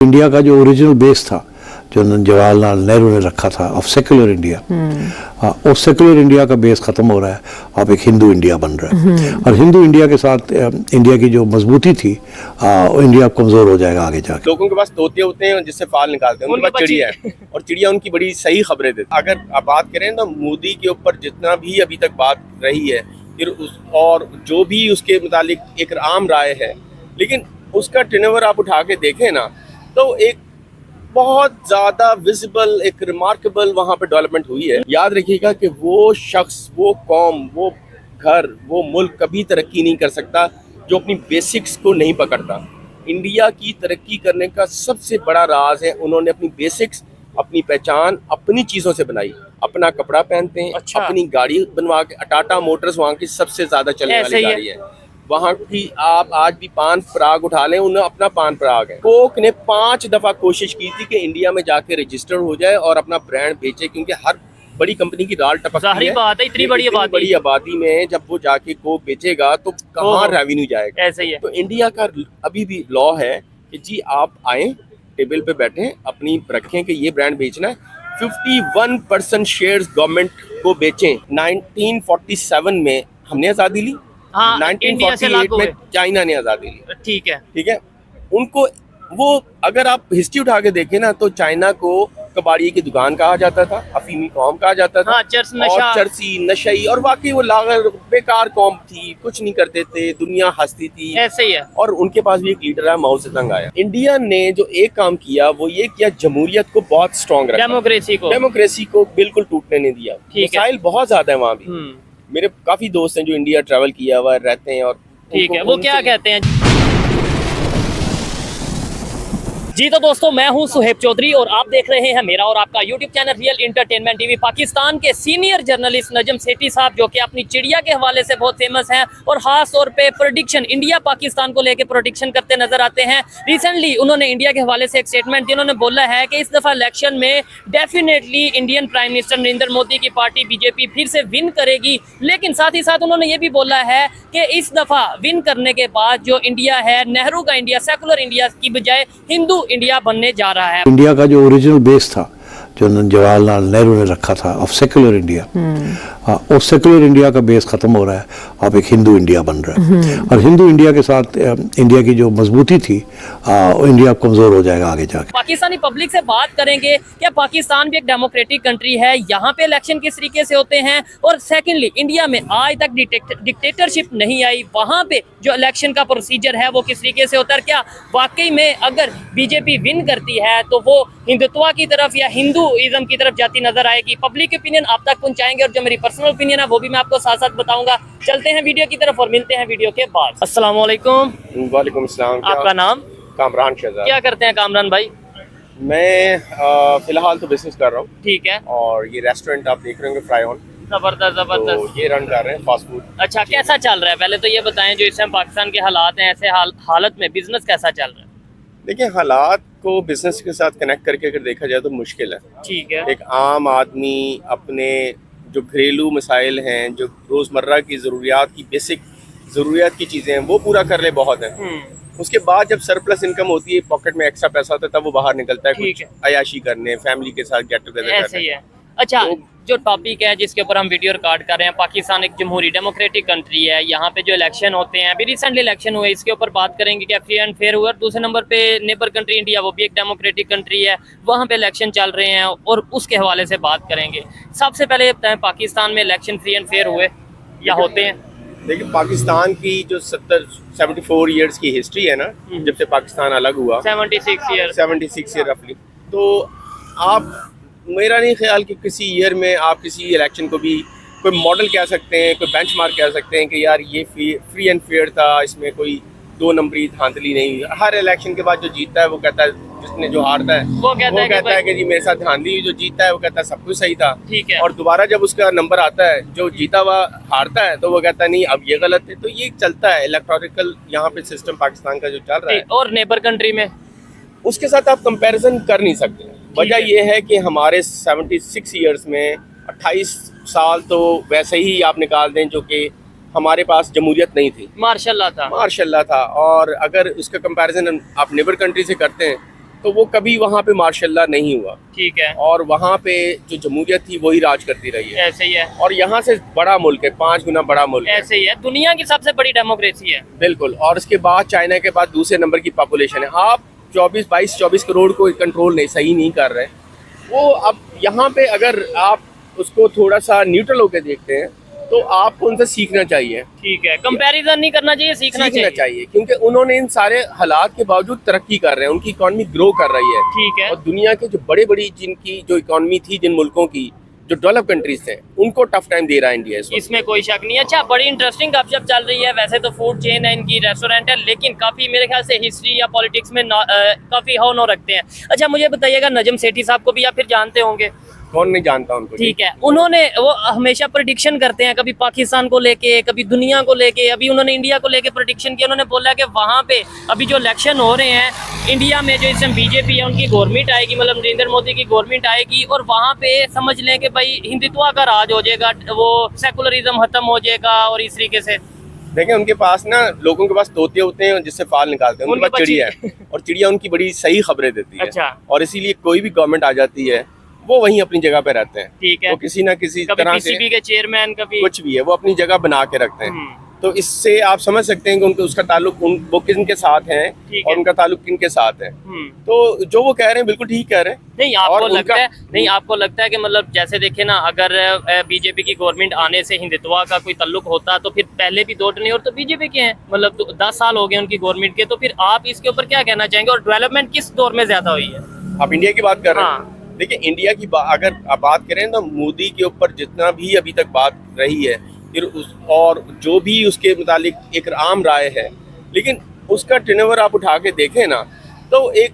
India का जो original base था जो जवाहरलाल नेहरू ने रखा था ऑफ सेक्युलर इंडिया, और सेक्युलर इंडिया का बेस खत्म हो रहा है, अब एक हिंदू इंडिया बन रहा है। और हिंदू इंडिया के साथ इंडिया की जो मजबूती थी इंडिया कमजोर हो जाएगा आगे जाके। लोगों के पास तोते होते हैं जिससे फाल निकालते हैं, उनके पास चिड़िया है और चिड़िया उनकी बड़ी सही खबरें देती है। अगर आप बात करें तो मोदी के ऊपर जितना भी अभी तक बात रही है फिर और जो भी उसके मुतालिक एक आम राय है, लेकिन उसका टर्नओवर आप उठा के देखें ना तो एक बहुत ज़्यादा विजिबल एक रिमार्केबल वहाँ पे डेवलपमेंट हुई है। याद रखिएगा कि वो शख्स, वो कौम, वो घर, वो मुल्क कभी तरक्की नहीं कर सकता जो अपनी बेसिक्स को नहीं पकड़ता। इंडिया की तरक्की करने का सबसे बड़ा राज है उन्होंने अपनी बेसिक्स, अपनी पहचान अपनी चीज़ों से बनाई। अपना कपड़ा पहनते हैं, अपनी गाड़ी बनवा के, टाटा मोटर्स वहाँ की सबसे ज़्यादा चलने वाली गाड़ी है। वहाँ की आप आज भी पान पराग उठा लें, उन्हें अपना पान पराग है। कोक ने 5 दफ़ा कोशिश की थी कि इंडिया में जाके रजिस्टर हो जाए और अपना ब्रांड बेचे, क्योंकि हर बड़ी कंपनी की दाल टपकती है। बात है, इतनी बड़ी आबादी में जब वो जाके कोक बेचेगा तो कहाँ रेवेन्यू जाएगा। ऐसे ही है। तो इंडिया का अभी भी लॉ है कि जी आप आए, टेबल पे बैठे, अपनी रखें कि ये ब्रांड बेचना है। 51% शेयर्स गवर्नमेंट को बेचें। 1947 में हमने आज़ादी ली, 1948 में चाइना ने आज़ादी ली। ठीक है। उनको वो अगर आप हिस्ट्री उठा के देखें ना तो चाइना को कबाड़ी की दुकान कहा जाता था, अफीमी कौम कहा जाता था, चरसी नशई, और वाकई वो लागल बेकार कौम थी, कुछ नहीं करते थे, दुनिया हंसती थी। ऐसे ही है। और उनके पास भी एक लीडर है, माओ सेतुंग आया। इंडिया ने जो एक काम किया वो ये किया, जमहूरियत को बहुत स्ट्रॉन्ग रखा, डेमोक्रेसी को बिल्कुल टूटने नहीं दिया। मसाइल बहुत ज्यादा है वहाँ भी। मेरे काफी दोस्त हैं जो इंडिया ट्रैवल किया हुआ रहते हैं और ठीक है, वो क्या कहते हैं जी। तो दोस्तों मैं हूं सुहेब चौधरी और आप देख रहे हैं मेरा और आपका YouTube channel real entertainment TV. Pakistan के सीनियर जर्नलिस्ट नजम सेठी साहब जो कि अपनी चिड़िया के हवाले से बहुत फेमस हैं और खास तौर पे प्रेडिक्शन, इंडिया पाकिस्तान को लेकर प्रेडिक्शन करते नजर आते हैं। रिसेंटली उन्होंने इंडिया के हवाले से एक स्टेटमेंट दी। उन्होंने बोला है कि इस दफा इलेक्शन में definitely Indian prime minister Narendra Modi की पार्टी बीजेपी फिर से विन करेगी, लेकिन साथ ही साथ उन्होंने ये भी बोला है कि इस दफा विन करने के बाद जो इंडिया है, नेहरू का इंडिया, सेकुलर इंडिया की बजाय हिंदू इंडिया बनने जा रहा है। इंडिया का जो ओरिजिनल बेस था जो जवाहरलाल नेहरू ने रखा था ऑफ सेक्युलर इंडिया, और सेक्युलर इंडिया का बेस खत्म हो रहा है, अब एक हिंदू इंडिया बन रहा है। और हिंदू इंडिया के साथ इंडिया की जो मजबूती थी इंडिया कमजोर हो जाएगा आगे जाके। पाकिस्तानी पब्लिक से बात करेंगे क्या पाकिस्तान भी एक डेमोक्रेटिक कंट्री है, यहाँ पे इलेक्शन किस तरीके से होते हैं, और सेकेंडली इंडिया में आज तक डिक्टेटरशिप नहीं आई, वहाँ पे जो इलेक्शन का प्रोसीजर है वो किस तरीके से होता है। क्या वाकई में अगर बीजेपी विन करती है तो वो हिंदुत्व की तरफ या हिंदूइज्म की तरफ जाती नजर आएगी? पब्लिक ओपिनियन आप तक पहुंचाएंगे और जो मेरी पर्सनल ओपिनियन है वो भी मैं आपको साथ साथ बताऊंगा। चलते हैं वीडियो की तरफ और मिलते हैं वीडियो के बाद। अस्सलाम वालेकुम। वालेकुम अस्सलाम। आपका नाम? कामरान शहजाद। क्या करते हैं कामरान भाई? मैं फिलहाल तो बिजनेस कर रहा हूँ। ठीक है। और ये रेस्टोरेंट आप देख रहे होंगे, फ्राई ऑन। जबरदस्त जबरदस्त। तो ये रन कर रहे हैं फास्ट फूड। अच्छा, कैसा चल रहा है? पहले तो ये बताएं जो इस टाइम पाकिस्तान के हालात हैं, ऐसे हालत में बिजनेस कैसा चल रहा है? देखिए, हालात को बिजनेस के साथ कनेक्ट करके अगर देखा जाए तो मुश्किल है। ठीक है। एक आम आदमी अपने जो घरेलू मसाइल हैं, जो रोज़मर्रा की ज़रूरियात की बेसिक ज़रूरियात की चीज़ें हैं वो पूरा कर ले बहुत है। उसके बाद जब सरप्लस इनकम होती है, पॉकेट में एक्स्ट्रा पैसा होता है, तब वो बाहर निकलता है कुछ अयाशी करने, फैमिली के साथ गेट टुगेदर करने। अच्छा, जो टॉपिक है जिसके ऊपर हम वीडियो रिकॉर्ड कर रहे हैं, पाकिस्तान एक जमहूरी डेमोक्रेटिक कंट्री है, यहाँ पे जो इलेक्शन होते हैं, अभी रिसेंटली इलेक्शन हुए, इसके ऊपर बात करेंगे कि फ्री एंड फेयर हुआ। दूसरे नंबर पे नेबर कंट्री इंडिया, वो भी एक डेमोक्रेटिक कंट्री है, वहाँ पे इलेक्शन चल रहे हैं और उसके हवाले से बात करेंगे। सबसे पहले ये बताएं, पाकिस्तान में इलेक्शन फ्री एंड फेयर हुए या होते हैं? देखिए, पाकिस्तान की जो 74 ईयर्स की हिस्ट्री है ना, जब से पाकिस्तान अलग हुआ, 76 ईयर रफली, तो आप मेरा नहीं ख्याल कि किसी ईयर में आप किसी इलेक्शन को भी कोई मॉडल कह सकते हैं, कोई बेंचमार्क कह सकते हैं कि यार ये फ्री एंड फेयर था, इसमें कोई 2 नंबरी धांधली नहीं हुई। हर इलेक्शन के बाद जो जीतता है वो कहता है, जिसने जो हारता है वो कहता है कि जी मेरे साथ धांधली हुई, जो जीतता है वो कहता है सब कुछ सही था। ठीक है। और दोबारा जब उसका नंबर आता है, जो जीता हुआ हारता है, तो वो कहता है नहीं अब ये गलत है। तो ये चलता है इलेक्टोरिकल यहाँ पे सिस्टम पाकिस्तान का जो चल रहा है। और नेबर कंट्री में उसके साथ आप कंपैरिजन कर नहीं सकते। वजह यह है कि हमारे 76 ईयर्स में 28 साल तो वैसे ही आप निकाल दें जो कि हमारे पास जमहूरियत नहीं थी, मार्शल लॉ था। और अगर उसका कंपैरिजन आप नेबर कंट्री से करते हैं तो वो कभी वहाँ पे मार्शल्ला नहीं हुआ। ठीक है, और वहाँ पे जो जमहूरियत थी वही राज करती रही है। ऐसे ही है, और यहाँ से बड़ा मुल्क है, 5 गुना बड़ा मुल्क है। ऐसे ही है, दुनिया की सबसे बड़ी डेमोक्रेसी है। बिल्कुल। और उसके बाद चाइना के बाद दूसरे नंबर की पॉपुलेशन है। आप 24 करोड़ को कंट्रोल नहीं, सही नहीं कर रहे। वो अब यहाँ पे अगर आप उसको थोड़ा सा न्यूट्रल होकर देखते हैं तो आपको उनसे सीखना चाहिए। ठीक है, कंपैरिजन नहीं करना चाहिए, सीखना चाहिए। क्योंकि उन्होंने इन सारे हालात के बावजूद तरक्की कर रहे हैं, उनकी इकॉनमी ग्रो कर रही है। ठीक है, और दुनिया के जो बड़े बड़ी जिनकी जो इकॉनमी थी, जिन मुल्कों की जो डेवलप कंट्रीज थे, उनको टफ टाइम दे रहा है इंडिया इस वक्त। इसमें कोई शक नहीं है। अच्छा, बड़ी इंटरेस्टिंग गपशप चल रही है। वैसे तो फूड चेन है इनकी, रेस्टोरेंट है, लेकिन काफी मेरे ख्याल से हिस्ट्री या पॉलिटिक्स में काफी हौ न रखते हैं। अच्छा, मुझे बताइएगा, नजम सेठी साहब को भी आप फिर जानते होंगे? कौन नहीं जानता उनको। ठीक है, उन्होंने वो हमेशा प्रेडिक्शन करते हैं, कभी पाकिस्तान को लेके, कभी दुनिया को लेके। अभी उन्होंने इंडिया को लेके प्रेडिक्शन किया। उन्होंने बोला कि वहाँ पे अभी जो इलेक्शन हो रहे हैं इंडिया में, जो इस समय बीजेपी है उनकी गवर्नमेंट आएगी, मतलब नरेंद्र मोदी की गवर्नमेंट आएगी, और वहाँ पे समझ लें कि भाई हिंदुत्व का राज हो जाएगा, वो सेकुलरिज्म खत्म हो जाएगा। और इस तरीके से देखें, उनके पास ना, लोगों के पास तोते होते हैं जिससे फाल निकालते हैं, उनके पास चिड़िया है और चिड़िया उनकी बड़ी सही खबरें देती है। अच्छा। और इसीलिए कोई भी गवर्नमेंट आ जाती है वो वहीं अपनी जगह पे रहते हैं। ठीक है, वो किसी ना किसी कभी तरह पीसीबी के चेयरमैन, कभी कुछ भी है, वो अपनी जगह बना के रखते हैं। तो इससे आप समझ सकते हैं कि उनको उसका ताल्लुक वो किनके साथ है और उनका ताल्लुक किनके साथ है। तो जो वो कह रहे हैं बिल्कुल ठीक कह रहे हैं। नहीं, आपको लगता है, नहीं आपको लगता है कि मतलब जैसे देखे ना, अगर बीजेपी की गवर्नमेंट आने से हिंदुत्व का कोई ताल्लुक होता तो फिर पहले भी 2 टर्न और तो बीजेपी के हैं, मतलब 10 साल हो गए उनकी गवर्नमेंट के, तो फिर आप इसके ऊपर क्या कहना चाहेंगे? और डेवलपमेंट किस दौर में ज्यादा हुई है? आप इंडिया की बात कर रहे हैं। हाँ। देखिए, इंडिया की अगर आप बात करें तो मोदी के ऊपर जितना भी अभी तक बात रही है, फिर और जो भी उसके मुतालिक एक आम राय है, लेकिन उसका टर्नओवर आप उठा के देखें ना, तो एक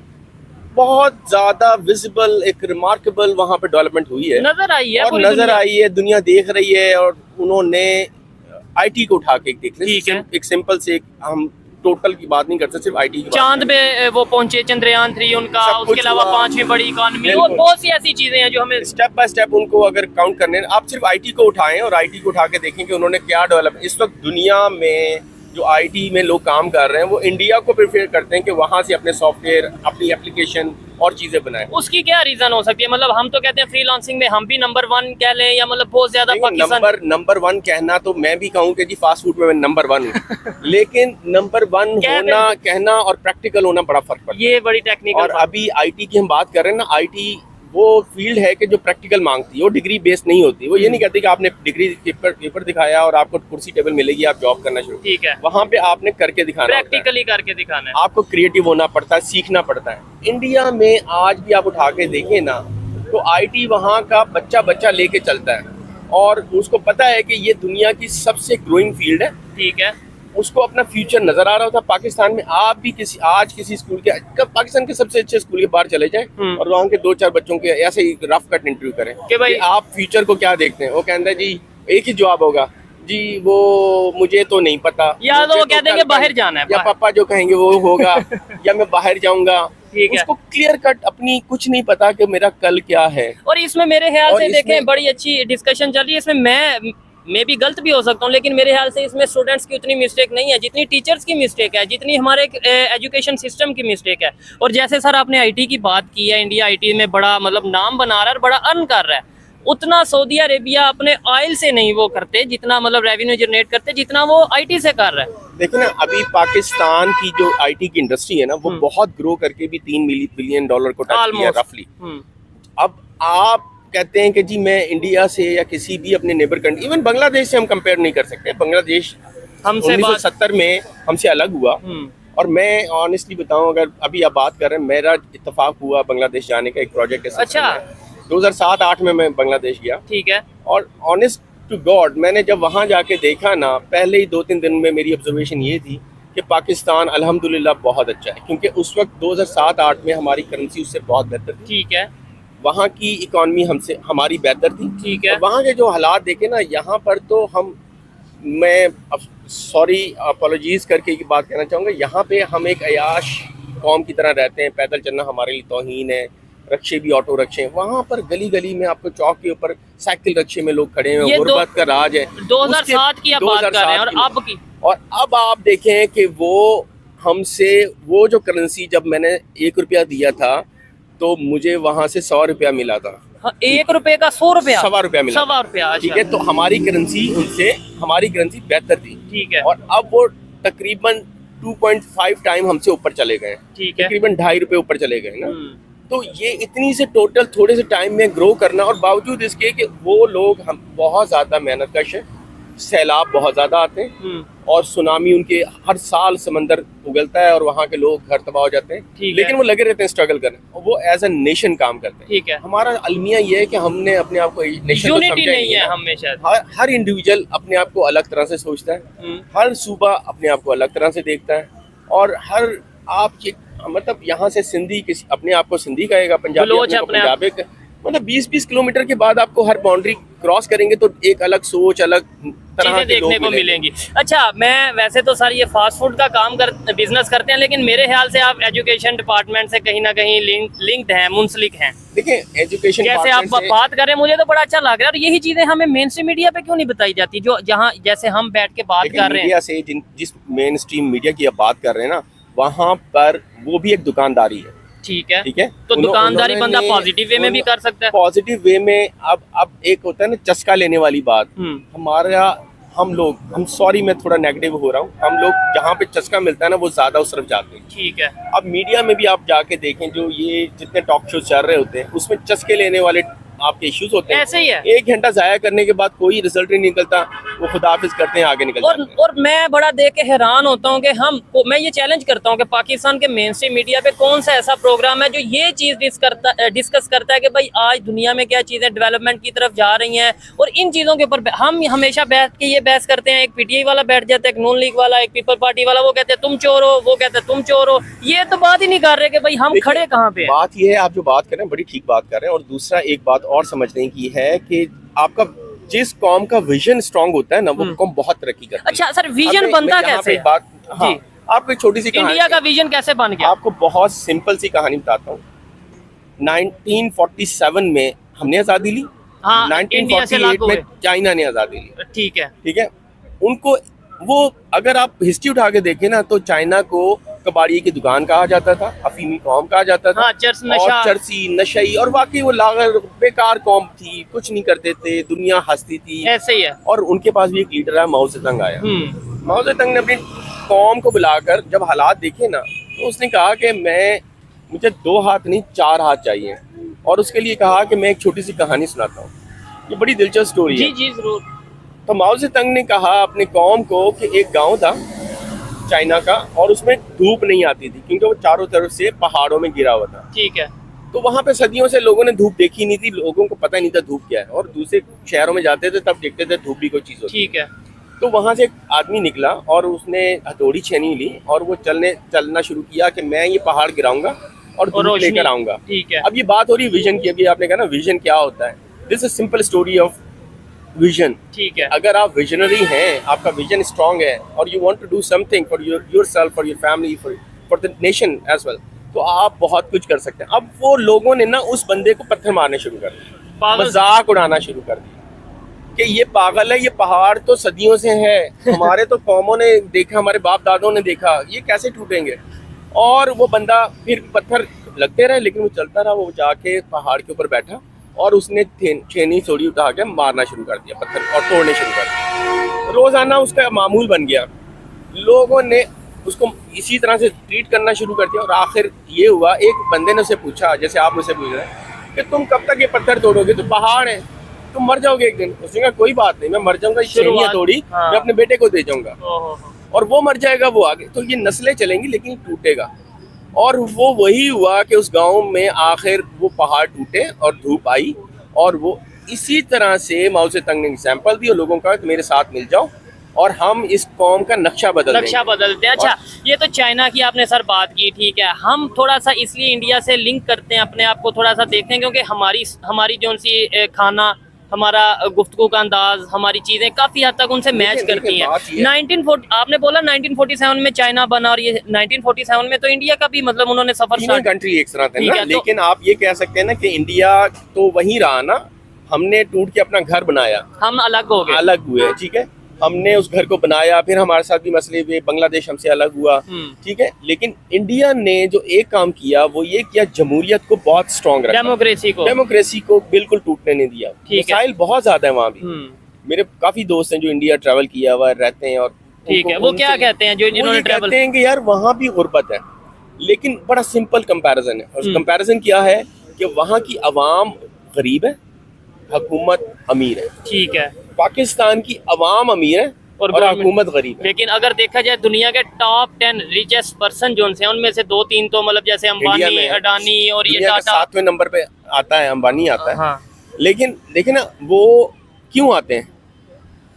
बहुत ज्यादा विजिबल, एक रिमार्केबल वहाँ पे डेवलपमेंट हुई है, नजर आई है, और नजर आई है, दुनिया देख रही है। और उन्होंने आईटी को उठा के देख लिया। एक सिंपल से, हम टोटल की बात नहीं करते, सिर्फ आईटी की। चांद पे वो पहुंचे, चंद्रयान 3 उनका, उसके अलावा 5वीं बड़ी इकॉनमी, और बहुत सी ऐसी चीजें हैं जो हमें स्टेप बाय स्टेप उनको अगर काउंट करने, आप सिर्फ आईटी को उठाएं और आईटी को उठा के देखें कि उन्होंने क्या डेवलप। इस वक्त दुनिया में जो आईटी में लोग काम कर रहे हैं वो इंडिया को प्रेफर करते हैं कि वहां से अपने सॉफ्टवेयर, अपनी एप्लीकेशन और चीजें बनाएं। उसकी क्या रीजन हो सकती है? मतलब हम तो कहते हैं फ्रीलांसिंग में हम भी नंबर 1 कह लें, या मतलब बहुत ज्यादा पाकिस्तान नंबर 1 कहना, तो मैं भी कहूँ कि जी फास्ट फूड में मैं नंबर 1 हूँ लेकिन नंबर 1 होना, कहना और प्रैक्टिकल होना बड़ा फर्क पड़ता है। ये बड़ी टेक्निकल। और अभी आईटी की हम बात कर रहे हैं ना, आईटी वो फील्ड है कि जो प्रैक्टिकल मांगती है, वो डिग्री बेस्ड नहीं होती। वो ये नहीं कहती कि आपने डिग्री पेपर दिखाया और आपको कुर्सी टेबल मिलेगी, आप जॉब करना शुरू। ठीक है, वहाँ पे आपने करके दिखाना, प्रैक्टिकली करके दिखाना है। आपको क्रिएटिव होना पड़ता है, सीखना पड़ता है। इंडिया में आज भी आप उठा के देखें ना, तो आईटी वहाँ का बच्चा लेके चलता है, और उसको पता है कि ये दुनिया की सबसे ग्रोइंग फील्ड है। ठीक है, उसको अपना फ्यूचर नजर आ रहा था पाकिस्तान में। आप भी आज किसी स्कूल के, पाकिस्तान के सबसे अच्छे स्कूल के बाहर चले जाएं और वहाँ के 2-4 बच्चों के ऐसे ही रफ कट इंटरव्यू करें कि भाई आप फ्यूचर को क्या देखते हैं। वो कहता है जी एक ही जवाब होगा, जी वो मुझे तो नहीं पता, या तो वो कह देंगे बाहर जाना है, या पापा जो कहेंगे वो होगा या मैं बाहर जाऊंगा। उसको क्लियर कट अपनी कुछ नहीं पता कि मेरा कल क्या है। और इसमें मेरे ख्याल से देखें, बड़ी अच्छी डिस्कशन चल रही है। इसमें मैं भी गलत भी हो सकता हूँ, लेकिन मेरे ख्याल से इसमें स्टूडेंट्स की उतनी मिस्टेक नहीं है जितनी टीचर्स की मिस्टेक है, जितनी हमारे एजुकेशन सिस्टम की मिस्टेक है। और जैसे सर आपने आईटी की बात की है, इंडिया आईटी में बड़ा मतलब नाम बना रहा है, बड़ा अर्न कर रहा है, उतना सऊदी अरेबिया अपने ऑयल से नहीं वो करते, जितना मतलब रेवेन्यू जनरेट करते, जितना वो आईटी से कर रहा है। देखो ना, अभी पाकिस्तान की जो आईटी की इंडस्ट्री है ना, वो बहुत ग्रो करके भी $3 बिलियन को टच किया रफली। अब आप कहते हैं कि जी मैं इंडिया से या किसी भी अपने नेबर कंट्री, इवन बांग्लादेश से हम कंपेयर नहीं कर सकते। बांग्लादेश हमसे 1970 में हमसे अलग हुआ। और मैं ऑनेस्टली बताऊं, अगर अभी आप बात कर रहे हैं, मेरा इत्तेफाक हुआ बांग्लादेश जाने का एक प्रोजेक्ट है। अच्छा, 2007-8 में मैं बांग्लादेश गया। ठीक है। और ऑनेस्ट टू गॉड, मैंने जब वहाँ जाके देखा ना, पहले ही 2-3 दिन में मेरी ऑब्जर्वेशन ये थी कि पाकिस्तान अल्हम्दुलिल्लाह बहुत अच्छा है, क्योंकि उस वक्त 2007-8 में हमारी करेंसी उससे बहुत बेहतर थी। ठीक है, वहाँ की इकॉनमी हमसे हमारी बेहतर थी। ठीक है। वहाँ के जो हालात देखे ना, यहाँ पर तो मैं सॉरी अपॉलोजीज करके की बात कहना चाहूँगा, यहाँ पे हम एक अयाश कौम की तरह रहते हैं। पैदल चलना हमारे लिए तौहीन है, रक्शे भी ऑटो रक्शे हैं। वहाँ पर गली गली में आपको चौक के ऊपर साइकिल रक्शे में लोग खड़े हैं, गुर्बत का राज है। 2007 की आप बात कर रहे हैं, और अब की, और अब आप देखें कि वो हमसे वो जो करेंसी, जब मैंने 1 रुपया दिया था तो मुझे वहां से 100 रुपया मिला था। हाँ, 1 रुपए का 100 रुपया, 1.25 रुपया मिला। 1.25 रुपया, ठीक है। तो हमारी करेंसी उनसे, हमारी करेंसी बेहतर थी। ठीक है। और अब वो तकरीबन 2.5 टाइम हमसे ऊपर चले गए। ठीक है। तकरीबन 2.5 रुपए ऊपर चले गए ना। तो ये इतनी से टोटल थोड़े से टाइम में ग्रो करना, और बावजूद इसके कि वो लोग हम बहुत ज्यादा मेहनत कश हैं, सैलाब बहुत ज्यादा आते हैं और सुनामी, उनके हर साल समंदर उगलता है और वहाँ के लोग घर तबाह हो जाते हैं, लेकिन वो लगे रहते हैं स्ट्रगल करने, और वो एज अ नेशन काम करते हैं। ठीक है। हमारा अलमिया ये है कि हमने अपने आप को नेशन यूनिटी नहीं है हमेशा। हर इंडिविजुअल अपने आप को अलग तरह से सोचता है, हर सूबा अपने आप को अलग तरह से देखता है, और हर आप मतलब यहाँ से सिंधी अपने आप को सिंधी कहेगा, पंजाबी अपने को पंजाबी, मतलब 20-20 किलोमीटर के बाद आपको हर बाउंड्री क्रॉस करेंगे तो एक अलग सोच, अलग तरह चीजें देखने को मिलेंगी। अच्छा, मैं वैसे तो सर ये फास्ट फूड का काम बिजनेस करते हैं, लेकिन मेरे ख्याल से आप एजुकेशन डिपार्टमेंट से कहीं ना कहीं लिंक्ड हैं, मुंसलिक हैं। देखिए, एजुकेशन जैसे आप बात करें, मुझे तो बड़ा अच्छा लग रहा है, और यही चीजें हमें मेन स्ट्रीम मीडिया पे क्यों नहीं बताई जाती, जो जहाँ जैसे हम बैठ के बात कर रहे हैं। से जिस मेन स्ट्रीम मीडिया की आप बात कर रहे हैं ना, वहाँ पर वो भी एक दुकानदारी है। ठीक है। ठीक है। तो दुकानदारी बंदा पॉजिटिव वे में भी कर सकता है। पॉजिटिव वे में अब एक होता है ना चस्का लेने वाली बात, हम सॉरी मैं थोड़ा नेगेटिव हो रहा हूँ, हम लोग जहाँ पे चस्का मिलता है ना वो ज्यादा उस तरफ जाते हैं। ठीक है। अब मीडिया में भी आप जाके देखें, जो ये जितने टॉक शो चल रहे होते हैं उसमें चस्के लेने वाले आपके इश्यूज होते हैं। ऐसे ही है। 1 घंटा जाया करने के बाद कोई रिजल्ट नहीं निकलता, वो खुदाफिज करते हैं, आगे निकल जाते हैं। और मैं बड़ा देख के हैरान होता हूँ कि मैं ये चैलेंज करता हूँ कि पाकिस्तान के मेन स्ट्रीम मीडिया पे कौन सा ऐसा प्रोग्राम है जो ये चीज डिस्कस करता है कि भाई आज दुनिया में क्या चीजें डेवलपमेंट की तरफ जा रही हैं, और इन चीजों के ऊपर हम हमेशा बैठ के ये बहस करते हैं। एक पीटीआई वाला बैठ जाता है, एक नून लीग वाला, एक पीपल पार्टी वाला, वो कहते हैं तुम चोर हो, वो कहते हैं तुम चोर हो। ये तो बात ही नहीं कर रहे कि भाई हम खड़े कहाँ पे। बात ये है, आप जो बात कर रहे हैं बड़ी ठीक बात कर रहे हैं, और दूसरा एक बात और समझने की है कि आपका जिस कौम का विजन स्ट्रांग होता है ना, वो कौम बहुत तरक्की करती है। अच्छा सर, विजन बनता कैसे? हाँ, आपको एक छोटी सी कहानी, इंडिया का विजन कैसे बन गया? आपको बहुत सिंपल सी कहानी बताता हूँ। 1947 में हमने आजादी ली। हाँ, 1948 में चाइना ने आजादी ली। ठीक है। ठीक है। उनको वो अगर आप हिस्ट्री उठा के देखें ना, तो चाइना को कबाड़ी की दुकान कहा जाता था, अफीमी कौम कहा जाता था। हाँ, चरसी नशई, और वाकई वो लागर बेकार कौम थी, कुछ नहीं करते थे, दुनिया हंसती थी। ऐसे ही है। और उनके पास भी एक लीडर है, माओ ज़ेडुंग आया। माओ ज़ेडुंग ने अपनी कौम को बुलाकर जब हालात देखे ना, तो उसने कहा कि मुझे 2 हाथ नहीं 4 हाथ चाहिए, और उसके लिए कहा कि मैं एक छोटी सी कहानी सुनाता हूँ। ये बड़ी दिलचस्प स्टोरी है। जी जरूर। तो माओ ज़ेडुंग ने कहा अपनी कौम को कि एक गांव था चाइना का, और उसमें धूप नहीं आती थी क्योंकि वो चारों तरफ से पहाड़ों में घिरा हुआ था। ठीक है। तो वहां पे सदियों से लोगों ने धूप देखी नहीं थी, लोगों को पता नहीं था धूप क्या है, और दूसरे शहरों में जाते थे तब देखते थे धूप भी कोई चीज होती। ठीक है। तो वहां से एक आदमी निकला और उसने हथौड़ी छेनी ली और वो चलना शुरू किया कि मैं ये पहाड़ गिराऊंगा और धूप लेकर आऊंगा। ठीक है। अब ये बात हो रही विजन की, अभी आपने कहा ना विजन क्या होता है। This is simple story of vision. ठीक है। अगर आप विजनरी हैं, आपका विजन स्ट्रांग है, और you want to do something for yourself, for your family, for the nation as well, तो आप बहुत कुछ कर सकते हैं। अब वो लोगों ने ना उस बंदे को पत्थर मारने शुरू कर दिया, मजाक उड़ाना शुरू कर दिया कि ये पागल है, ये पहाड़ तो सदियों से है, हमारे तो कौमों ने देखा, हमारे बाप दादों ने देखा, ये कैसे टूटेंगे। और वो बंदा फिर पत्थर लगते रहे, लेकिन वो चलता रहा। वो जाके पहाड़ के ऊपर बैठा और उसने छेनी सोड़ी उठा के मारना शुरू कर दिया पत्थर, और तोड़ने शुरू कर दिया। रोजाना उसका मामूल बन गया, लोगों ने उसको इसी तरह से ट्रीट करना शुरू कर दिया। और आखिर ये हुआ, एक बंदे ने उसे पूछा, जैसे आप मुझसे पूछ रहे हैं कि तुम कब तक ये पत्थर तोड़ोगे, तो पहाड़ है, तुम मर जाओगे एक दिन। उसने कहा कोई बात नहीं, मैं मर जाऊंगा, छेनियां तोड़ी मैं अपने बेटे को दे जाऊंगा और वो मर जाएगा, वो आगे, तो ये नस्लें चलेंगी लेकिन टूटेगा। और वो वही हुआ कि उस गांव में आखिर वो पहाड़ टूटे और धूप आई, और वो इसी तरह से माओ ज़ेडुंग ने एग्जाम्पल दी और लोगों का कि मेरे साथ मिल जाओ और हम इस कौम का नक्शा बदलते हैं। अच्छा, ये तो चाइना की आपने सर बात की, ठीक है। हम थोड़ा सा इसलिए इंडिया से लिंक करते हैं अपने आप को, थोड़ा सा देखते हैं, क्योंकि हमारी जो सी खाना, हमारा गुफ्तगू का अंदाज, हमारी चीजें काफी हद तक उनसे मैच करती हैं। 1940 आपने बोला 1947 में चाइना बना, और ये 1947 में तो इंडिया का भी मतलब उन्होंने सफर स्टार्ट, कंट्री एक साथ है ना। लेकिन आप ये कह सकते हैं ना कि इंडिया तो वहीं रहा ना, हमने टूट के अपना घर बनाया, हम अलग हो गए, अलग हुए, ठीक है। हमने उस घर को बनाया, फिर हमारे साथ भी मसले हुए, बांग्लादेश हमसे अलग हुआ, ठीक है। लेकिन इंडिया ने जो एक काम किया वो ये किया, जमहूरियत को बहुत स्ट्रॉन्ग रखा, डेमोक्रेसी को बिल्कुल टूटने नहीं दिया। मिसाइल बहुत ज्यादा है वहाँ भी। मेरे काफी दोस्त हैं जो इंडिया ट्रैवल किया हुआ रहते हैं, और ठीक है, वो क्या कहते हैं जो जिन्होंने ट्रैवल, कहते हैं कि यार वहाँ भी गुर्बत है, लेकिन बड़ा सिंपल कंपैरिजन है। और कंपैरिजन क्या है कि वहाँ की आवाम गरीब है, हुकूमत अमीर है। ठीक है, पाकिस्तान की आवाम अमीर है और हुकूमत गरीब है। लेकिन अगर देखा जाए दुनिया के टॉप 10 रिचेस्ट पर्सन जो हैं उनमें से 2-3 तो मतलब जैसे अंबानी, अडानी और ये टाटा 7वें नंबर पे आता है, अंबानी आता है। हाँ। लेकिन देखिए ना वो क्यों आते हैं।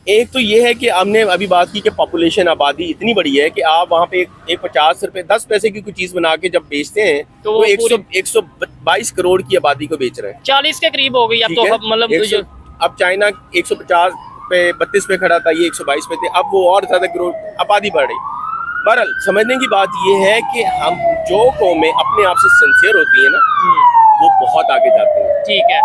एक तो ये है कि हमने अभी बात की कि पॉपुलेशन, आबादी इतनी बड़ी है कि आप वहाँ पे एक 50 रुपए 10 पैसे की कोई चीज बना के जब बेचते हैं तो 122 करोड़ की आबादी को बेच रहे हैं। 40 के करीब हो गई अब तो, मतलब अब चाइना 150 पे 32 पे खड़ा था, ये 122 पे थे, अब वो और ज्यादा करोड़ आबादी बढ़ रही। बहरहाल समझने की बात ये है कि हम जो कौमें अपने आप से सिंसियर होती है ना वो बहुत आगे जाती है। ठीक है,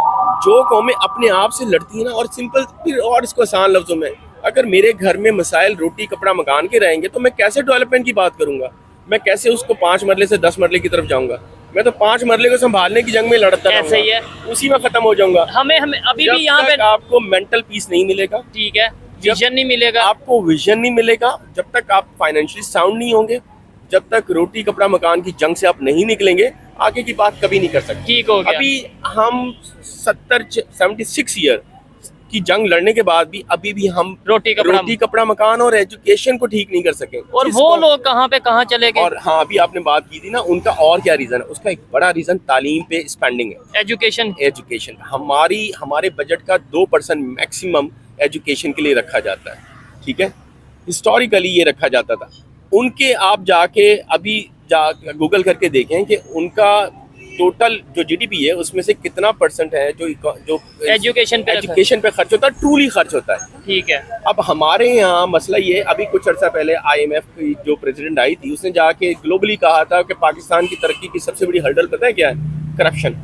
जो कौमें अपने आप से लड़ती है ना, और सिंपल फिर और इसको आसान लफ्जों में, अगर मेरे घर में मसाइल रोटी कपड़ा मकान के रहेंगे तो मैं कैसे डेवलपमेंट की बात करूंगा, मैं कैसे उसको 5 मरले से 10 मरले की तरफ जाऊंगा। मैं तो 5 मरले को संभालने की जंग में लड़ता रहूंगा, ही है, उसी में खत्म हो जाऊंगा। हमें अभी भी यहाँ पे आपको मेंटल पीस नहीं मिलेगा, ठीक है, विजन नहीं मिलेगा, आपको विजन नहीं मिलेगा, जब तक आप फाइनेंशियली साउंड नहीं होंगे, जब तक रोटी कपड़ा मकान की जंग से आप नहीं निकलेंगे, आगे की बात कभी नहीं कर सकते। ठीक हो गया। अभी हम 76 ईयर की जंग लड़ने के बाद भी अभी भी हम रोटी कपड़ा मकान और एजुकेशन को ठीक नहीं कर सके। और वो लोग कहाँ चले गए। और हाँ, अभी आपने बात की थी ना, उनका और क्या रीजन है, उसका एक बड़ा रीजन तालीम पे स्पेंडिंग है, एजुकेशन। हमारे बजट का 2% मैक्सिमम एजुकेशन के लिए रखा जाता है, ठीक है, हिस्टोरिकली ये रखा जाता था। उनके आप जाके अभी गूगल करके देखें कि उनका टोटल जो जीडीपी है उसमें से कितना % है जो एजुकेशन पे खर्च होता है, ट्रूली खर्च होता है। ठीक है, अब हमारे यहाँ मसला ये, अभी कुछ अर्सा पहले IMF की जो प्रेसिडेंट आई थी उसने जाके ग्लोबली कहा था कि पाकिस्तान की तरक्की की सबसे बड़ी हर्डल पता है क्या है, करप्शन।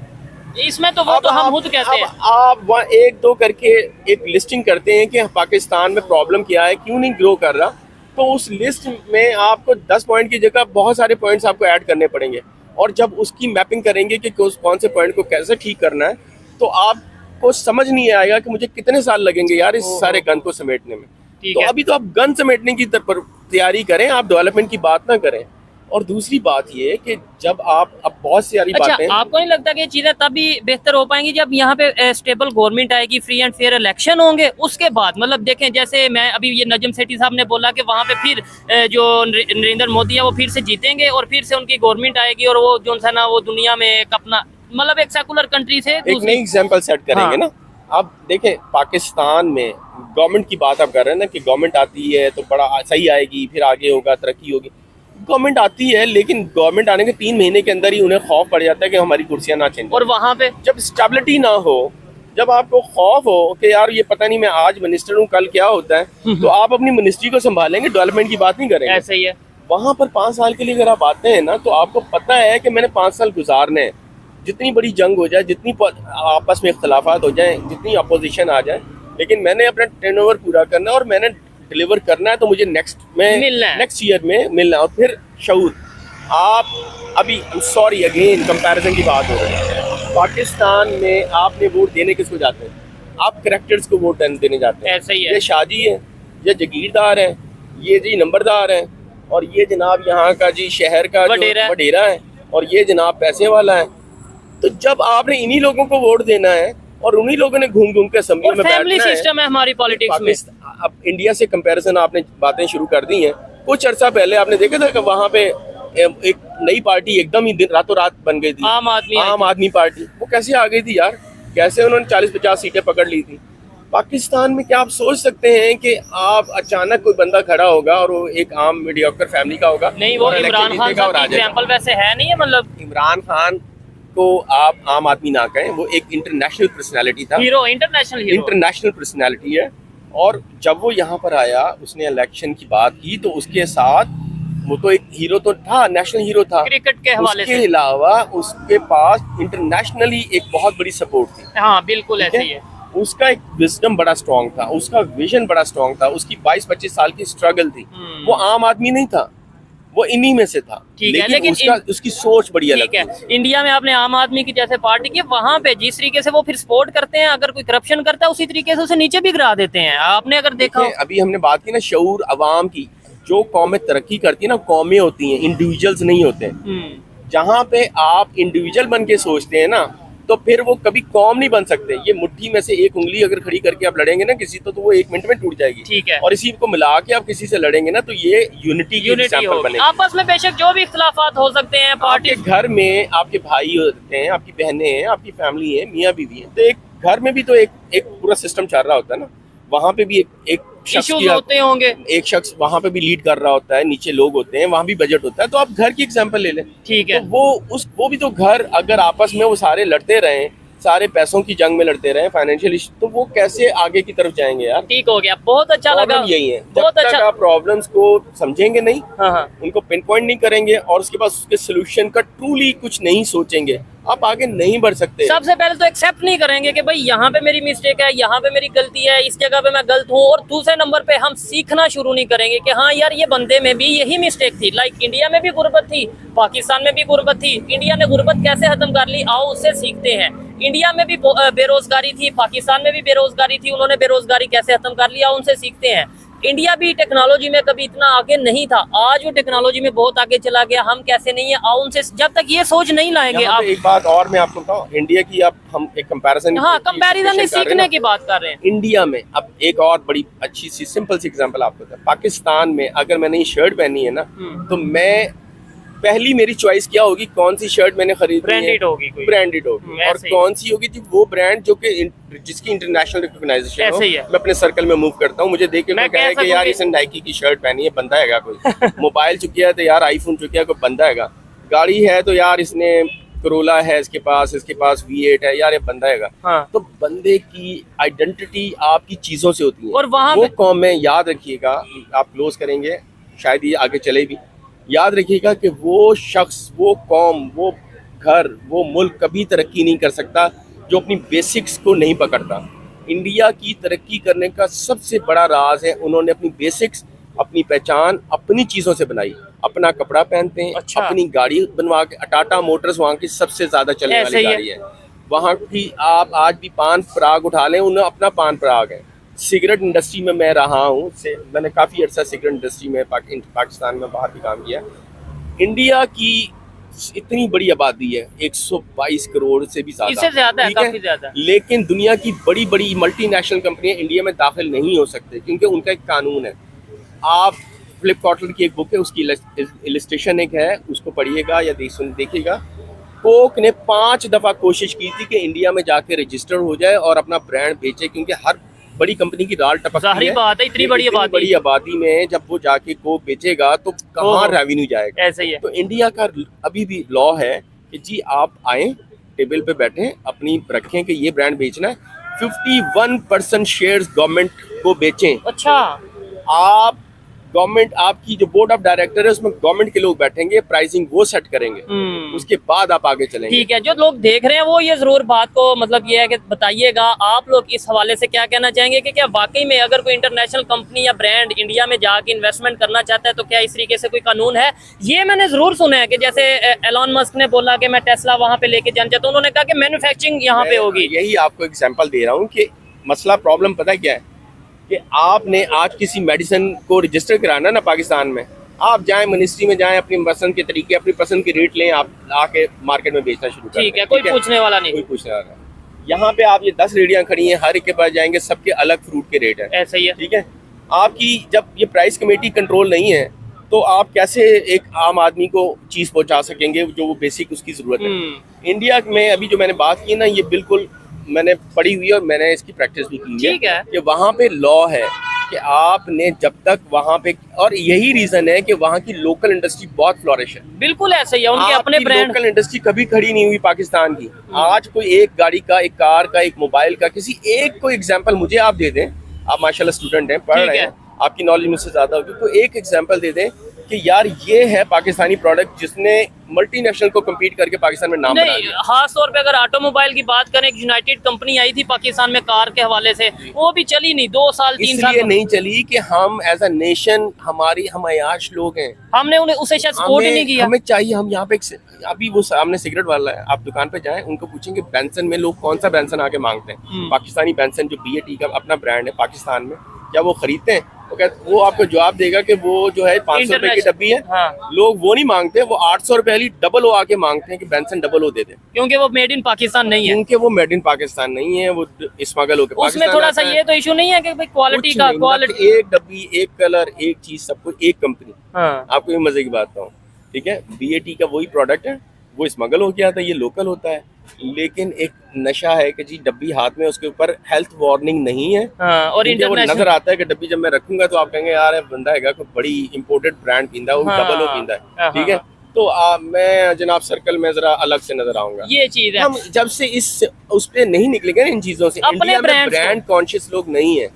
इसमें तो वो तो हम खुद कहते हैं। आप वहाँ 1-2 करके एक लिस्टिंग करते हैं कि पाकिस्तान में प्रॉब्लम क्या है, क्यों नहीं ग्रो कर रहा, तो उस लिस्ट में आपको 10 पॉइंट की जगह बहुत सारे पॉइंट्स आपको ऐड करने पड़ेंगे। और जब उसकी मैपिंग करेंगे कि कौन से पॉइंट को कैसे ठीक करना है, तो आपको समझ नहीं आएगा कि मुझे कितने साल लगेंगे यार इस सारे गन को समेटने में। तो अभी तो आप गन समेटने की तैयारी करें, आप डेवलपमेंट की बात ना करें। और दूसरी बात ये कि जब आप अब बहुत सारी बातें, आपको नहीं लगता कि ये चीजें तभी बेहतर हो पाएंगी जब यहाँ पे स्टेबल गवर्नमेंट आएगी, फ्री एंड फेयर इलेक्शन होंगे, उसके बाद मतलब देखें, जैसे मैं अभी ये नजम सेठी साहब ने बोला कि वहाँ पे फिर जो नरेंद्र मोदी है वो फिर से जीतेंगे और फिर से उनकी गवर्नमेंट आएगी और वो जो है ना वो दुनिया में एक अपना मतलब एक सेकुलर कंट्री से एक नई एग्जाम्पल सेट करेंगे ना। अब देखें पाकिस्तान में गवर्नमेंट की बात आप कर रहे हैं ना कि गवर्नमेंट आती है तो बड़ा सही आएगी, फिर आगे होगा, तरक्की होगी। गवर्नमेंट आती है लेकिन गवर्नमेंट आने के 3 महीने के अंदर ही उन्हें खौफ पड़ जाता है कि हमारी कुर्सियां ना चेंज। और वहाँ पे जब स्टेबिलिटी ना हो, जब आपको खौफ हो कि यार ये पता नहीं मैं आज मिनिस्टर हूँ कल क्या होता है, तो आप अपनी मिनिस्ट्री को संभालेंगे, डेवलपमेंट की बात नहीं करेंगे। ऐसा ही है। वहाँ पर 5 साल के लिए अगर आप आते हैं ना तो आपको पता है कि मैंने 5 साल गुजारने हैं, जितनी बड़ी जंग हो जाए, जितनी आपस में इख्तलाफात हो जाए, जितनी अपोजिशन आ जाए, लेकिन मैंने अपना टर्नओवर पूरा करना है और मैंने डिलीवर करना है, तो मुझे नेक्स्ट ईयर में मिलना है। और फिर शऊर, आप अभी सॉरी अगेन कंपैरिजन की बात हो रही है, पाकिस्तान में आपने वोट देने किसको जाते हैं, आप करैक्टर्स को वोट देने जाते हैं। ऐसा ही है। ये शादी है, ये जगीरदार है, ये जी नंबरदार है, और ये जनाब यहाँ का जी शहर का वडेरा है, और ये जनाब पैसे वाला है। तो जब आपने इन्हीं लोगों को वोट देना है और उन्हीं लोगों ने घूम घूम के असेंबली में बैठना है। फैमिली सिस्टम है हमारी पॉलिटिक्स में। अब इंडिया से कंपैरिजन आपने बातें शुरू कर दी हैं। कुछ अर्सा पहले आपने देखा था कि वहाँ पे एक नई पार्टी एकदम ही रातों रात बन गई थी, आम आदमी पार्टी। वो कैसे आ गई थी यार, कैसे उन्होंने 40-50 सीटें पकड़ ली थी। पाकिस्तान में क्या आप सोच सकते हैं कि आप अचानक कोई बंदा खड़ा होगा और वो एक आम मीडियोकर फैमिली का होगा? नहीं, वो इमरान खान का एग्जांपल वैसे है नहीं है। मतलब इमरान खान को आप आम आदमी ना कहें, वो एक इंटरनेशनल पर्सनालिटी था, इंटरनेशनल पर्सनालिटी है। और जब वो यहाँ पर आया, उसने इलेक्शन की बात की, तो उसके साथ वो तो एक हीरो तो था, नेशनल हीरो था क्रिकेट के हवाले से। उसके अलावा उसके पास इंटरनेशनली एक बहुत बड़ी सपोर्ट थी। हाँ बिल्कुल ऐसे ही है। उसका एक विजडम बड़ा स्ट्रांग था, उसका विजन बड़ा स्ट्रांग था, उसकी 22-25 साल की स्ट्रगल थी। वो आम आदमी नहीं था, वो इन्हीं में से था। ठीक है, लेकिन उसकी सोच बड़ी अलग ठीक है, थी। इंडिया में आपने आम आदमी की जैसे पार्टी की, वहां पे जिस तरीके से वो फिर सपोर्ट करते हैं, अगर कोई करप्शन करता है उसी तरीके से उसे नीचे भी गिरा देते हैं। आपने अगर देखा हो, अभी हमने बात की ना शऊर अवाम की, जो कौमें तरक्की करती है ना, कौमें होती हैं, इंडिविजुअल्स नहीं होते हैं। जहाँ पे आप इंडिविजुअल बन के सोचते हैं ना, तो फिर वो कभी कौम नहीं बन सकते। ये मुट्ठी में से एक उंगली अगर खड़ी करके आप लड़ेंगे ना किसी तो वो 1 मिनट में टूट जाएगी। ठीक है, और इसी को मिला के आप किसी से लड़ेंगे ना, तो ये यूनिटी की एग्जांपल बनेगी। आपस में बेशक जो भी इख्तिलाफात हो सकते हैं, पार्टी आपके घर में आपके भाई होते हैं, आपकी बहनें हैं, आपकी फैमिली है, मियाँ बीवी है, तो एक घर में भी तो एक पूरा सिस्टम चल रहा होता है ना। वहाँ पे भी एक शख्स इश्यूज होते होंगे, एक शख्स वहाँ पे भी लीड कर रहा होता है, नीचे लोग होते हैं, वहाँ भी बजट होता है। तो आप घर की एग्जांपल ले लें। ठीक है, तो वो भी तो घर, अगर आपस में वो सारे लड़ते रहे, सारे पैसों की जंग में लड़ते रहे, फाइनेंशियल इशू, तो वो कैसे आगे की तरफ जाएंगे यार। ठीक हो गया, बहुत अच्छा लगा। प्रॉब्लम यही है, बहुत जब तक अच्छा। आप प्रॉब्लम्स को समझेंगे नहीं, हाँ, उनको पिन पॉइंट नहीं करेंगे और उसके बाद उसके सोल्यूशन का ट्रूली कुछ नहीं सोचेंगे, आप आगे नहीं बढ़ सकते। सबसे पहले तो एक्सेप्ट नहीं करेंगे कि भाई यहाँ पे मेरी मिस्टेक है, यहाँ पे मेरी गलती है, इस जगह पे मैं गलत हूँ। और दूसरे नंबर पे हम सीखना शुरू नहीं करेंगे कि हाँ यार ये बंदे में भी यही मिस्टेक थी। लाइक इंडिया में भी गुर्बत थी, पाकिस्तान में भी गुर्बत थी, इंडिया ने गुर्बत कैसे खत्म कर ली, आओ उससे सीखते हैं। इंडिया में भी बेरोजगारी थी, पाकिस्तान में भी बेरोजगारी थी, उन्होंने बेरोजगारी कैसे खत्म कर लिया, उनसे सीखते हैं। इंडिया भी टेक्नोलॉजी में कभी इतना आगे नहीं था, आज वो टेक्नोलॉजी में बहुत आगे चला गया, हम कैसे नहीं है, आओ उनसे। जब तक ये सोच नहीं लाएंगे आप। एक बात और मैं आपको बताऊं, इंडिया की आप हम एक कंपैरिजन, हाँ, कंपैरिजन नहीं, सीखने की बात कर रहे हैं। इंडिया में अब एक और बड़ी अच्छी सी सिंपल सी एग्जांपल आपको बताऊं। पाकिस्तान में अगर मैंने ये शर्ट पहनी है ना, तो मैं पहली मेरी चॉइस क्या होगी, कौन सी शर्ट मैंने खरीदी, ब्रांडेड होगी, कोई ब्रांडेड होगी। और कौन सी होगी थी वो ब्रांड जो कि जिसकी इंटरनेशनल रिकॉग्नाइजेशन हो। मैं अपने सर्कल में मूव करता हूँ, मुझे देख के मैं कहे कि यार इसने नाइकी की शर्ट पहनी है, बंदा हैगा कोई। मोबाइल चुकिया है तो यार आईफोन चुकिया, कोई बंदा हैगा। गाड़ी है तो यार इसने करोला है, इसके पास V8 है, यार ये बंदा हैगा। हाँ। तो बंदे की आइडेंटिटी आपकी चीजों से होती है। और वहाँ वो कौम में याद रखिएगा, आप क्लोज करेंगे शायद ये आगे चले भी, याद रखिएगा कि वो शख्स, वो कौम, वो घर, वो मुल्क कभी तरक्की नहीं कर सकता जो अपनी बेसिक्स को नहीं पकड़ता। इंडिया की तरक्की करने का सबसे बड़ा राज है, उन्होंने अपनी बेसिक्स, अपनी पहचान अपनी चीज़ों से बनाई। अपना कपड़ा पहनते हैं, अच्छा। अपनी गाड़ी बनवा के, टाटा मोटर्स वहाँ की सबसे ज़्यादा चलने वाली गाड़ी है। वहाँ की आप आज भी पान पराग उठा लें, उन्हें अपना पान पराग है। सिगरेट इंडस्ट्री में मैं रहा हूँ, मैंने काफ़ी अर्सा सिगरेट इंडस्ट्री में पाकिस्तान में बाहर भी काम किया। इंडिया की इतनी बड़ी आबादी है, 122 करोड़ से भी ज़्यादा, इससे ज़्यादा है, काफ़ी ज़्यादा। लेकिन दुनिया की बड़ी बड़ी मल्टीनेशनल कंपनियां इंडिया में दाखिल नहीं हो सकते क्योंकि उनका एक कानून है। आप फिलिप कॉटलर की एक बुक है, उसकी इलस्ट्रेशन एक है, उसको पढ़िएगा या देखिएगा। कोक ने 5 दफ़ा कोशिश की थी कि इंडिया में जाके रजिस्टर हो जाए और अपना ब्रांड बेचे, क्योंकि हर बड़ी कंपनी की दाल टपकती है। बात है, इतनी बड़ी आबादी में जब वो जाके कोक बेचेगा तो कहाँ रेवेन्यू जाएगा। ऐसे ही है। तो इंडिया का अभी भी लॉ है कि जी आप आए, टेबल पे बैठे, अपनी रखें कि ये ब्रांड बेचना है, 51% शेयर्स गवर्नमेंट को बेचें। अच्छा, आप गवर्नमेंट, आपकी जो बोर्ड ऑफ डायरेक्टर है उसमें गवर्नमेंट के लोग बैठेंगे, प्राइसिंग वो सेट करेंगे, उसके बाद आप आगे चलेंगे। ठीक है, जो लोग देख रहे हैं वो ये जरूर बात को मतलब ये है कि बताइएगा आप लोग इस हवाले से क्या कहना चाहेंगे कि क्या वाकई में अगर कोई इंटरनेशनल कंपनी या ब्रांड इंडिया में जाके इन्वेस्टमेंट करना चाहता है तो क्या इस तरीके से कोई कानून है? ये मैंने जरूर सुना है कि जैसे एलॉन मस्क ने बोला कि मैं टेस्ला वहाँ पे लेके जाना चाहता हूँ, उन्होंने कहा कि मैन्युफैक्चरिंग यहाँ पे होगी। यही आपको एग्जाम्पल दे रहा हूँ कि मसला प्रॉब्लम पता है क्या है कि आपने आज किसी मेडिसिन को रजिस्टर कराना ना पाकिस्तान में, आप जाएं मिनिस्ट्री में जाएं, अपनी पसंद के तरीके, अपनी पसंद की रेट लें, आप आके मार्केट में बेचना शुरू करें। ठीक है, कोई पूछने वाला नहीं, कोई पूछने वाला नहीं। यहाँ पे आप ये 10 रेडियाँ खड़ी हैं, हर एक के पास जाएंगे, सबके अलग फ्रूट के रेट है। ऐसा ही है। ठीक है, आपकी जब ये प्राइस कमेटी कंट्रोल नहीं है तो आप कैसे एक आम आदमी को चीज़ पहुँचा सकेंगे जो वो बेसिक उसकी ज़रूरत है। इंडिया में अभी जो मैंने बात की ना, ये बिल्कुल मैंने पढ़ी हुई और मैंने इसकी प्रैक्टिस भी की ठीक है कि वहाँ पे लॉ है कि आपने जब तक वहाँ पे, और यही रीजन है कि वहाँ की लोकल इंडस्ट्री बहुत फ्लोरिश है। बिल्कुल ऐसा ही है, उनके अपने ब्रांड। लोकल इंडस्ट्री कभी खड़ी नहीं हुई पाकिस्तान की। आज कोई एक गाड़ी का, एक कार का, एक मोबाइल का, किसी एक को एग्जाम्पल मुझे आप दे दें, आप माशाल्लाह स्टूडेंट हैं, पढ़ रहे हैं, आपकी नॉलेज मुझसे ज्यादा होगी, तो एक एग्जाम्पल दे दें कि यार ये है पाकिस्तानी प्रोडक्ट जिसने मल्टीनेशनल को कम्पीट करके पाकिस्तान में नाम बना नहीं, लिया। खास तौर पे अगर ऑटोमोबाइल की बात करें, यूनाइटेड कंपनी आई थी पाकिस्तान में कार के हवाले से, वो भी चली नहीं, 2 साल 3 साल इसलिए नहीं चली कि हम एज अ नेशन, हम अयाश लोग हैं, हमने उन्हें उसे शायद सपोर्ट ही नहीं किया। हमें चाहिए, हम यहाँ पे अभी वो सामने सिगरेट वाला है, आप दुकान पे जाएं, उनको पूछेंगे बेंसन में लोग कौन सा बेंसन आके मांगते हैं, पाकिस्तानी बेंसन जो BAT का अपना ब्रांड है पाकिस्तान में, क्या वो खरीदते हैं? वो आपको जवाब देगा कि वो जो है 500 रुपए की डब्बी है। हाँ। लोग वो नहीं मांगते, वो 800 रुपए वाली डबल ओ आके मांगते हैं कि बेंसन डबल ओ दे दे, क्योंकि वो मेड इन पाकिस्तान नहीं है, क्योंकि वो मेड इन पाकिस्तान नहीं है, वो स्मगल होकर उसमें थोड़ा सा ये तो इशू नहीं है कि भाई क्वालिटी का, क्वालिटी, एक डब्बी, एक कलर, एक चीज, सब कुछ एक कंपनी। हाँ। आपको ये मजे की बात बताऊं, ठीक है, BAT का वही प्रोडक्ट है, वो स्मगल हो गया था, ये लोकल होता है, लेकिन एक नशा है कि जी डब्बी हाथ में, उसके ऊपर हेल्थ वार्निंग नहीं है। हाँ, और वो इंटरनेशनल नजर आता है कि डब्बी जब मैं रखूंगा तो आप कहेंगे यार बंदा है कोई बड़ी इंपोर्टेड ब्रांड पींदा है, वो हाँ, डबल ओ पींदा है, हाँ, ठीक है। तो मैं जनाब सर्कल में जरा अलग से नजर आऊंगा। ये चीज है। हम जब से उस पे नहीं निकलेंगे इन चीजों से, अपने इंडिया में ब्रांड कॉन्शियस लोग नहीं है,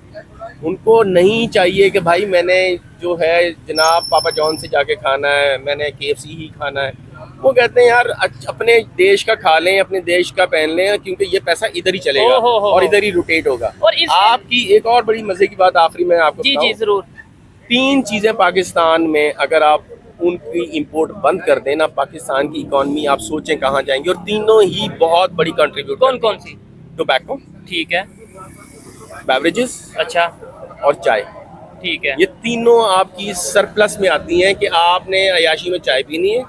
उनको नहीं चाहिए कि भाई मैंने जो है जनाब पापा जॉन से जाके खाना है, मैंने KFC ही खाना है। वो कहते हैं यार अपने देश का खा लें, अपने देश का पहन लें, क्योंकि ये पैसा इधर ही चलेगा और इधर ही रोटेट होगा। और आपकी एक और बड़ी मजे की बात आखिरी में आपको जी जरूर, 3 चीजें पाकिस्तान में अगर आप उनकी इंपोर्ट बंद कर देना, पाकिस्तान की इकोनॉमी आप सोचें कहाँ जाएंगी, और तीनों ही बहुत बड़ी कंट्रीब्यूट। कौन कौन सी? टोबैको, ठीक है, बेवरेजेस, अच्छा, और चाय। ठीक है, ये तीनों आपकी सरप्लस में आती हैं कि आपने अयाशी में चाय पीनी है,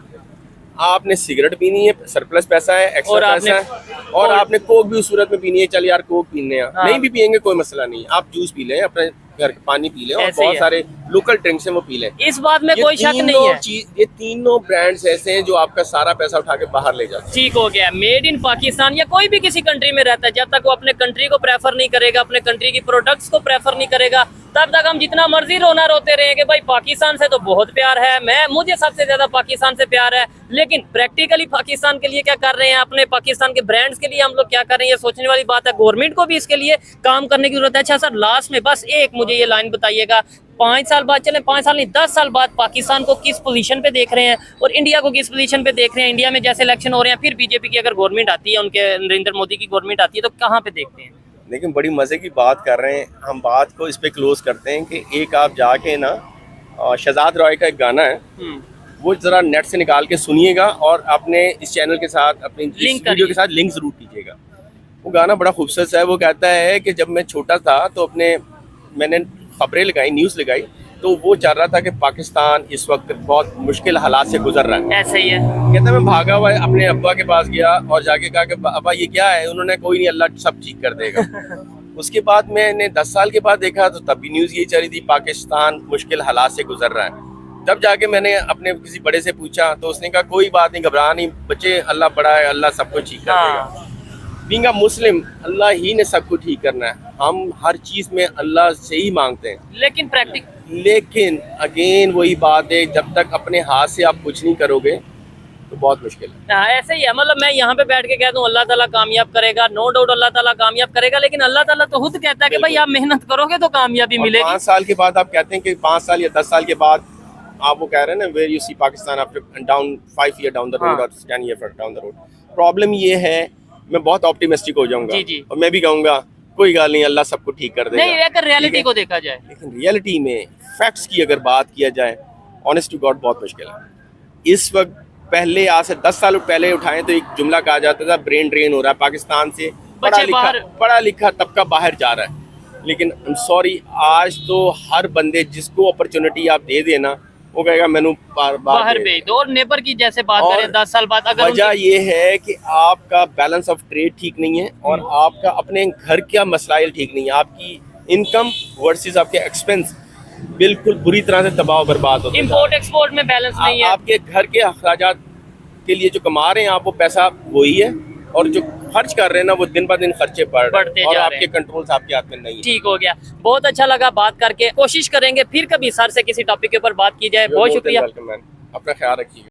आपने सिगरेट पीनी है, सरप्लस पैसा है, एक्स्ट्रा पैसा है, और आपने कोक भी उस सूरत में पीनी है, चल यार कोक पीने हैं, नहीं भी पियेंगे कोई मसला नहीं, आप जूस पी लें, अपने घर का पानी पी लें, और बहुत सारे लोकल ड्रिंक्स हैं वो पी लें। इस बात में कोई शक नहीं है। ये तीनों ब्रांड्स ऐसे हैं जो आपका सारा पैसा उठा के बाहर ले जाते हैं। ठीक हो गया, मेड इन पाकिस्तान या कोई भी किसी कंट्री में रहता है, जब तक वो अपने कंट्री को प्रेफर नहीं करेगा, अपने कंट्री की प्रोडक्ट्स को प्रेफर नहीं करेगा, तब तक हम जितना मर्जी रोते रहे कि भाई पाकिस्तान से तो बहुत प्यार है, मुझे सबसे ज्यादा पाकिस्तान से प्यार है, लेकिन प्रैक्टिकली पाकिस्तान के लिए क्या कर रहे हैं, अपने पाकिस्तान के ब्रांड्स के लिए हम लोग क्या कर रहे हैं, ये सोचने वाली बात है। गवर्नमेंट को भी इसके लिए काम करने की जरूरत है। अच्छा सर, लास्ट में बस एक मुझे ये लाइन बताइएगा, 5 साल बाद, चले 5 साल नहीं 10 साल बाद पाकिस्तान को किस पोजीशन पे देख रहे हैं और इंडिया को किस पोजीशन पे देख रहे हैं? इंडिया में जैसे इलेक्शन हो रहे हैं, फिर BJP की अगर गवर्नमेंट आती है, उनके नरेंद्र मोदी की गवर्नमेंट आती है, तो कहाँ पे देखते हैं? लेकिन बड़ी मज़े की बात कर रहे हैं हम, बात को इस पे क्लोज करते हैं कि एक आप जाके ना शहजाद रॉय का एक गाना है, वो ज़रा नेट से निकाल के सुनिएगा और अपने इस चैनल के साथ, अपने इस वीडियो के साथ लिंक ज़रूर कीजिएगा। वो गाना बड़ा खूबसूरत है। वो कहता है कि जब मैं छोटा था तो मैंने खबरें लगाई, न्यूज़ लगाई, तो वो चाह रहा था कि पाकिस्तान इस वक्त बहुत मुश्किल हालात से गुजर रहा है। ऐसा ही है। कहता मैं भागा हुआ अपने अब्बा के पास गया और जाके कहा कि अब्बा ये क्या है? उन्होंने कोई नहीं, अल्लाह सब ठीक कर देगा। उसके बाद मैंने 10 साल के बाद देखा तो तब भी न्यूज़ यही चली थी, पाकिस्तान मुश्किल हालात से गुजर रहा है। तब जाके मैंने अपने किसी बड़े से पूछा तो उसने कहा कोई बात नहीं, घबरा नहीं बच्चे, अल्लाह बड़ा है, अल्लाह सब कुछ ठीक कर देगा। बीइंग अ मुस्लिम, अल्लाह ही ने सब कुछ ठीक करना है। हम हर चीज़ में अल्लाह से ही मांगते हैं, लेकिन अगेन वही बात है, जब तक अपने हाथ से आप कुछ नहीं करोगे तो बहुत मुश्किल है। ऐसे ही है, मतलब मैं यहाँ पे बैठ के कहता हूँ अल्लाह ताला कामयाब करेगा, नो डाउट अल्लाह ताला कामयाब करेगा, लेकिन अल्लाह ताला तो खुद कहता है कि भाई आप मेहनत करोगे तो कामयाबी मिलेगी। 5 साल के बाद आप कहते हैं कि 5 साल या 10 साल के बाद आप वो कह रहे हैं ना, where you see Pakistan after down 5 year down the road और 10 year down the road. Problem ये है, मैं बहुत ऑप्टिमिस्टिक हो जाऊंगा और मैं भी कहूँगा कोई गाल नहीं, अल्लाह सबको ठीक कर देगा। नहीं, अगर रियलिटी को देखा जाए, लेकिन रियलिटी में फैक्ट्स की अगर बात किया जाए, ऑनेस्ट टू गॉड बहुत मुश्किल है। इस वक्त पहले आज से 10 साल पहले उठाएं तो एक जुमला कहा जाता था, ब्रेन ड्रेन हो रहा है, पाकिस्तान से पढ़ा लिखा तबका बाहर जा रहा है। लेकिन आई एम सॉरी, आज तो हर बंदे जिसको अपॉर्चुनिटी आप दे देना, वो कहेगा मैंने बाहर भेज दो। और नेबर की जैसे बात करें 10 साल बाद, अगर वजह ये है कि आपका बैलेंस ऑफ ट्रेड ठीक नहीं है और आपका अपने घर का मसलाइल ठीक नहीं है। आपकी इनकम वर्सेस आपके एक्सपेंस बिल्कुल बुरी तरह से तबाह बर्बाद होते हैं। इंपोर्ट एक्सपोर्ट में बैलेंस नहीं है। आपके घर के अखराजात के लिए जो कमा रहे हैं आप, वो पैसा वही है, और जो खर्च कर रहे हैं ना, वो दिन ब दिन खर्चे बढ़ते और आपके कंट्रोल्स आपके हाथ में नहीं है। ठीक हो गया, बहुत अच्छा लगा बात करके। कोशिश करेंगे फिर कभी सर से किसी टॉपिक के ऊपर बात की जाए। बहुत शुक्रिया, अपना ख्याल रखिएगा।